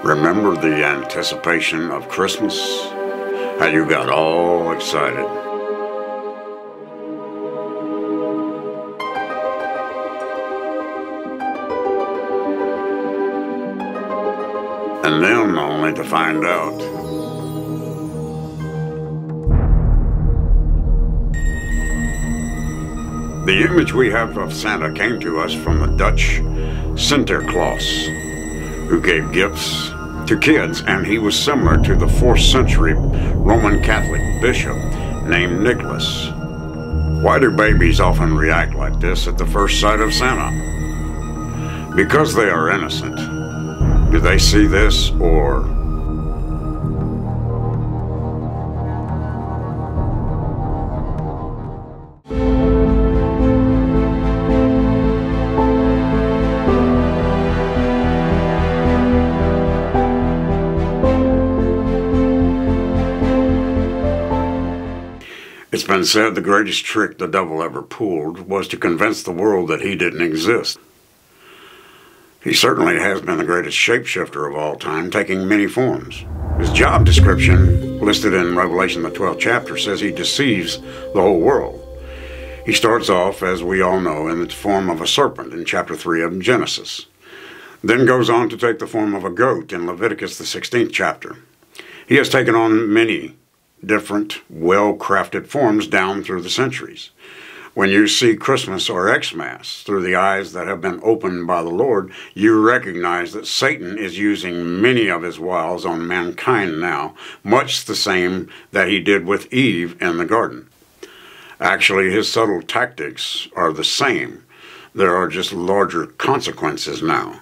Remember the anticipation of Christmas? How you got all excited. And then only to find out. The image we have of Santa came to us from the Dutch Sinterklaas, who gave gifts to kids, and he was similar to the 4th century Roman Catholic bishop named Nicholas. Why do babies often react like this at the first sight of Santa? Because they are innocent. Do they see this, or it's been said the greatest trick the devil ever pulled was to convince the world that he didn't exist. He certainly has been the greatest shapeshifter of all time, taking many forms. His job description, listed in Revelation the 12th chapter, says he deceives the whole world. He starts off, as we all know, in the form of a serpent in chapter 3 of Genesis, then goes on to take the form of a goat in Leviticus the 16th chapter. He has taken on many different, well-crafted forms down through the centuries. When you see Christmas or Xmas through the eyes that have been opened by the Lord, you recognize that Satan is using many of his wiles on mankind now, much the same that he did with Eve in the garden. Actually, his subtle tactics are the same. There are just larger consequences now.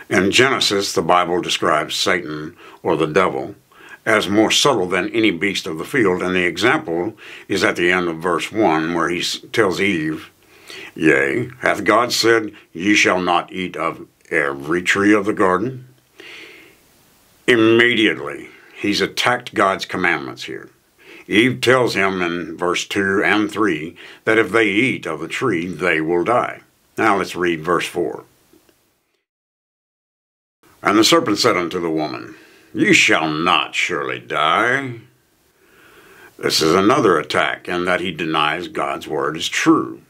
In Genesis, the Bible describes Satan, or the devil, as more subtle than any beast of the field, and the example is at the end of verse 1, where he tells Eve, "Yea, hath God said, Ye shall not eat of every tree of the garden?" Immediately, he's attacked God's commandments here. Eve tells him in verse 2 and 3 that if they eat of the tree, they will die. Now let's read verse 4. "And the serpent said unto the woman, Ye shall not surely die." This is another attack, in that he denies God's word is true.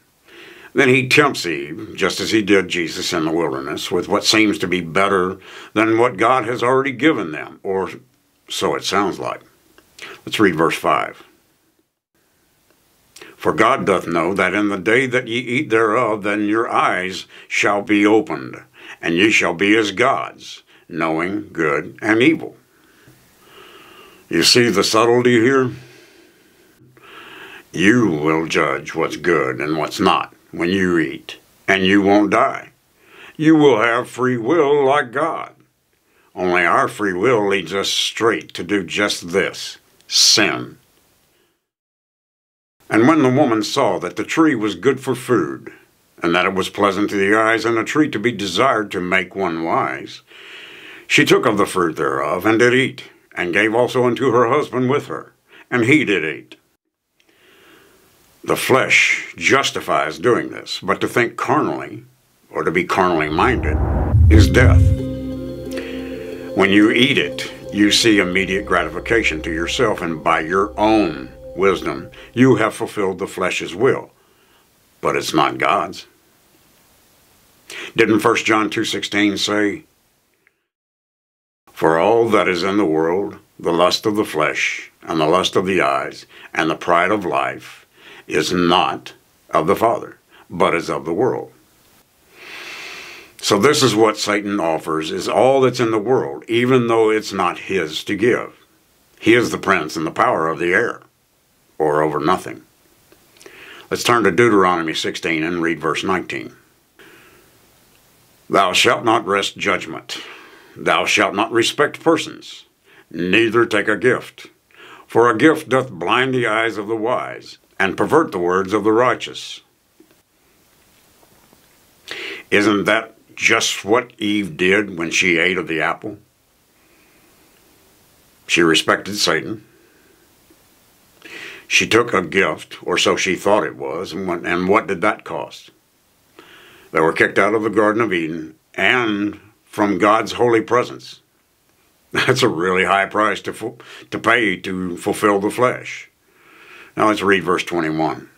Then he tempts Eve, just as he did Jesus in the wilderness, with what seems to be better than what God has already given them, or so it sounds like. Let's read verse 5. "For God doth know that in the day that ye eat thereof, then your eyes shall be opened, and ye shall be as gods, knowing good and evil." You see the subtlety here? You will judge what's good and what's not when you eat, and you won't die. You will have free will like God. Only our free will leads us straight to do just this: sin. "And when the woman saw that the tree was good for food, and that it was pleasant to the eyes, and a tree to be desired to make one wise, she took of the fruit thereof, and did eat, and gave also unto her husband with her, and he did eat." The flesh justifies doing this, but to think carnally, or to be carnally minded, is death. When you eat it, you see immediate gratification to yourself, and by your own wisdom, you have fulfilled the flesh's will, but it's not God's. Didn't 1 John 2:16 say, "For all that is in the world, the lust of the flesh, and the lust of the eyes, and the pride of life, is not of the Father, but is of the world." So this is what Satan offers, is all that's in the world, even though it's not his to give. He is the prince and the power of the air, or over nothing. Let's turn to Deuteronomy 16 and read verse 19. "Thou shalt not wrest judgment. Thou shalt not respect persons, neither take a gift. For a gift doth blind the eyes of the wise, and pervert the words of the righteous." Isn't that just what Eve did when she ate of the apple? She respected Satan. She took a gift, or so she thought it was, and what did that cost? They were kicked out of the Garden of Eden and from God's holy presence. That's a really high price to pay to fulfill the flesh. Now let's read verse 21.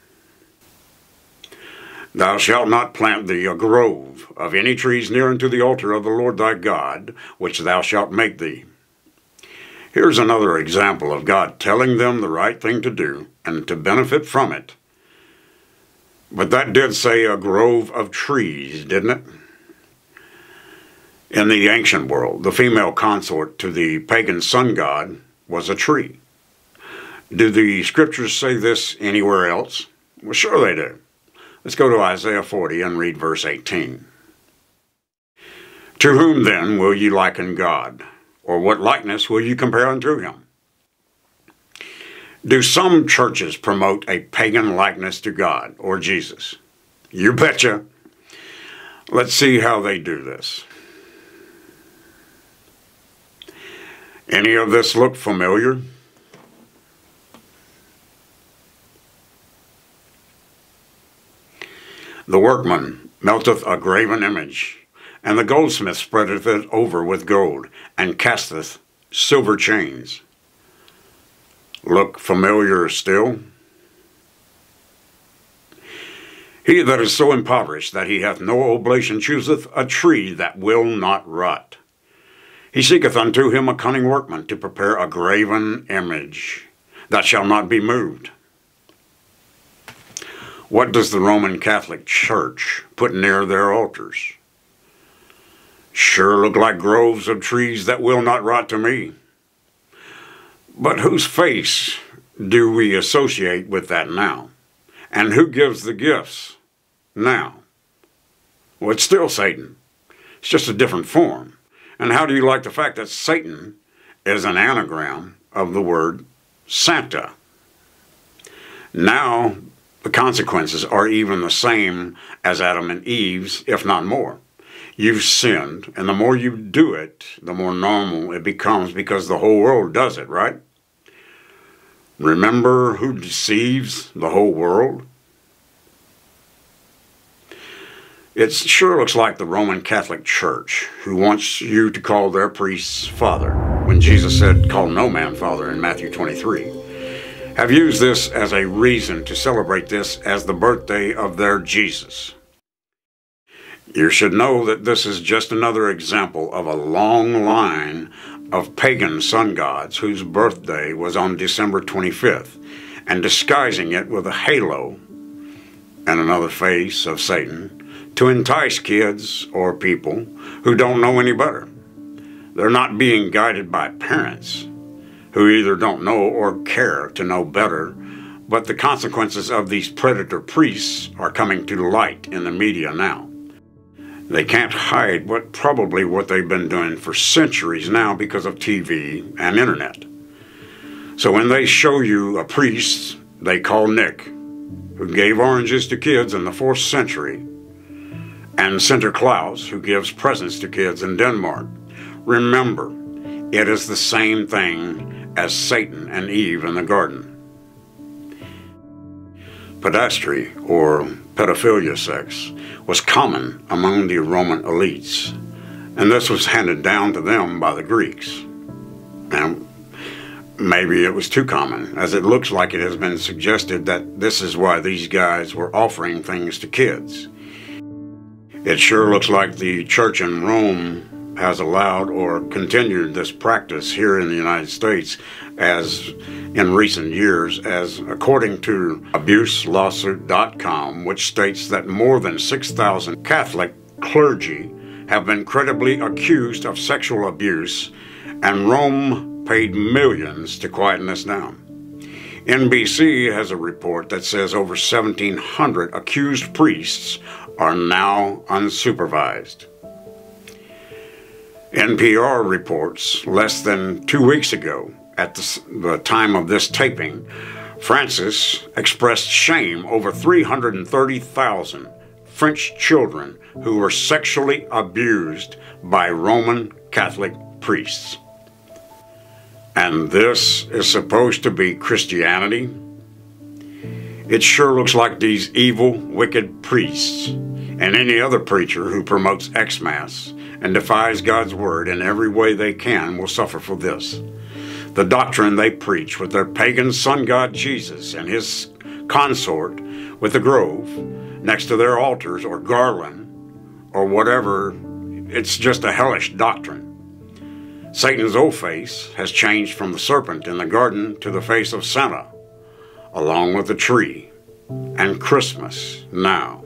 Thou shalt not plant thee a grove of any trees near unto the altar of the Lord thy God, which thou shalt make thee. Here's another example of God telling them the right thing to do and to benefit from it. But that did say a grove of trees, didn't it? In the ancient world, the female consort to the pagan sun god was a tree. Do the scriptures say this anywhere else? Well, sure they do. Let's go to Isaiah 40 and read verse 18. To whom then will ye liken God? Or what likeness will you compare unto him? Do some churches promote a pagan likeness to God or Jesus? You betcha. Let's see how they do this. Any of this look familiar? The workman melteth a graven image, and the goldsmith spreadeth it over with gold, and casteth silver chains. Look familiar still? He that is so impoverished that he hath no oblation chooseth a tree that will not rot. He seeketh unto him a cunning workman to prepare a graven image that shall not be moved. What does the Roman Catholic Church put near their altars? Sure look like groves of trees that will not rot to me. But whose face do we associate with that now? And who gives the gifts now? Well, it's still Satan. It's just a different form. And how do you like the fact that Satan is an anagram of the word Santa? Now, the consequences are even the same as Adam and Eve's, if not more. You've sinned, and the more you do it, the more normal it becomes because the whole world does it, right? Remember who deceives the whole world? It sure looks like the Roman Catholic Church, who wants you to call their priests Father, when Jesus said, call no man Father in Matthew 23. Have used this as a reason to celebrate this as the birthday of their Jesus. You should know that this is just another example of a long line of pagan sun gods whose birthday was on December 25th, and disguising it with a halo and another face of Satan to entice kids or people who don't know any better. They're not being guided by parents who either don't know or care to know better, but the consequences of these predator priests are coming to light in the media now. They can't hide probably what they've been doing for centuries now because of TV and internet. So when they show you a priest they call Nick, who gave oranges to kids in the 4th century, and Sinterklaas, who gives presents to kids in Denmark, remember, it is the same thing as Satan and Eve in the garden. Pedastry, or pedophilia sex, was common among the Roman elites, and this was handed down to them by the Greeks. Now, maybe it was too common, as it looks like it has been suggested that this is why these guys were offering things to kids. It sure looks like the church in Rome has allowed or continued this practice here in the United States as in recent years, as according to abuselawsuit.com, which states that more than 6,000 Catholic clergy have been credibly accused of sexual abuse, and Rome paid millions to quieten this down. NBC has a report that says over 1,700 accused priests are now unsupervised. NPR reports less than 2 weeks ago, at the time of this taping, Francis expressed shame over 330,000 French children who were sexually abused by Roman Catholic priests. And this is supposed to be Christianity? It sure looks like these evil, wicked priests And any other preacher who promotes Xmas and defies God's word in every way they can will suffer for this. The doctrine they preach with their pagan sun god Jesus and his consort with the grove next to their altars or garland or whatever, it's just a hellish doctrine. Satan's old face has changed from the serpent in the garden to the face of Santa, along with the tree and Christmas now.